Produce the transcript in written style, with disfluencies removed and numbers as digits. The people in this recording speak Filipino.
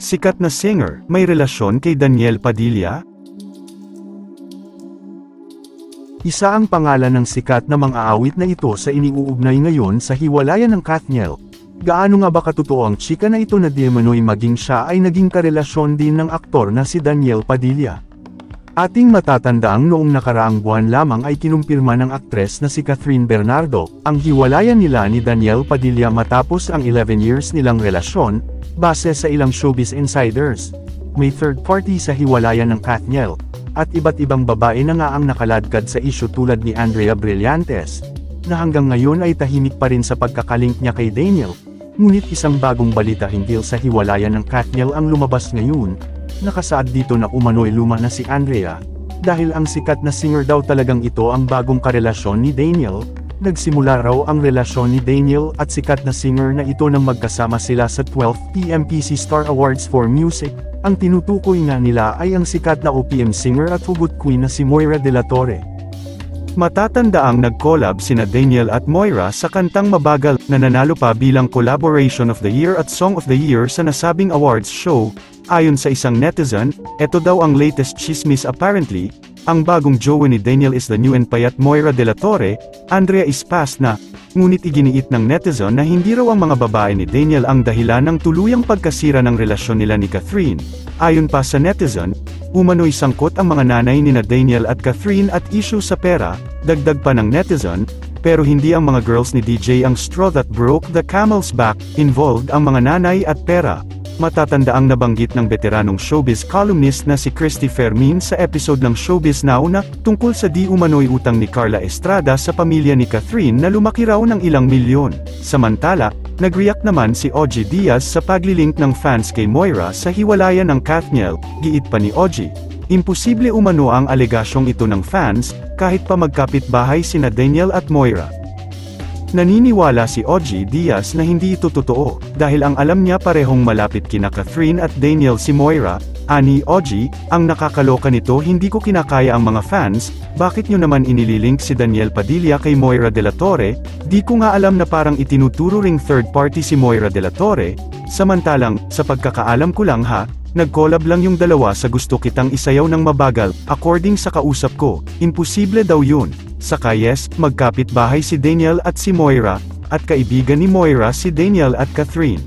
Sikat na singer, may relasyon kay Daniel Padilla? Isa ang pangalan ng sikat na mang-aawit na ito sa iniuugnay ngayon sa hiwalayan ng Katniel. Gaano nga ba katotoo ang chika na ito na di umano'y maging siya ay naging karelasyon din ng aktor na si Daniel Padilla? Ating matatandaang noong nakaraang buwan lamang ay kinumpirma ng aktres na si Catherine Bernardo, ang hiwalayan nila ni Daniel Padilla matapos ang 11 years nilang relasyon, base sa ilang showbiz insiders. May third party sa hiwalayan ng Katniel, at iba't ibang babae na nga ang nakaladkad sa isyu tulad ni Andrea Brillantes, na hanggang ngayon ay tahimik pa rin sa pagkakalink niya kay Daniel. Ngunit isang bagong balita hinggil sa hiwalayan ng Katniel ang lumabas ngayon. Nakasaad dito na umano'y luma na si Andrea, dahil ang sikat na singer daw talagang ito ang bagong karelasyon ni Daniel. Nagsimula raw ang relasyon ni Daniel at sikat na singer na ito nang magkasama sila sa 12th PMPC Star Awards for Music. Ang tinutukoy nga nila ay ang sikat na OPM singer at hugot queen na si Moira de la Torre. Matatandaang nag-collab sina Daniel at Moira sa kantang Mabagal, na nanalo pa bilang Collaboration of the Year at Song of the Year sa nasabing awards show. Ayon sa isang netizen, eto daw ang latest chismis apparently, ang bagong jowa ni Daniel is the new and payat Moira de la Torre. Andrea is past na, ngunit iginiit ng netizen na hindi raw ang mga babae ni Daniel ang dahilan ng tuluyang pagkasira ng relasyon nila ni Catherine. Ayon pa sa netizen, umano'y sangkot ang mga nanay nina Daniel at Catherine at issue sa pera. Dagdag pa ng netizen, pero hindi ang mga girls ni DJ ang straw that broke the camel's back, involved ang mga nanay at pera. Matatandaang nabanggit ng veteranong showbiz columnist na si Christy Fermin sa episode ng Showbiz Now na tungkol sa di umano'y utang ni Carla Estrada sa pamilya ni Catherine na lumaki raw ng ilang milyon. Samantala, nag-react naman si Ogie Diaz sa paglilink ng fans kay Moira sa hiwalayan ng Katniel. Giit pa ni Ogie, imposible umano ang alegasyong ito ng fans, kahit pa magkapit-bahay sina Daniel at Moira. Naniniwala si Ogie Diaz na hindi ito totoo, dahil ang alam niya parehong malapit kina Catherine at Daniel si Moira. Ani Ogie, ang nakakaloka nito hindi ko kinakaya ang mga fans, bakit nyo naman inililink si Daniel Padilla kay Moira de la Torre? Di ko nga alam na parang itinuturo ring third party si Moira de la Torre. Samantalang, sa pagkakaalam ko lang ha, nag-collab lang yung dalawa sa Gusto Kitang Isayaw ng Mabagal. According sa kausap ko, imposible daw yun. Saka yes, magkapit bahay si Daniel at si Moira, at kaibigan ni Moira si Daniel at Catherine.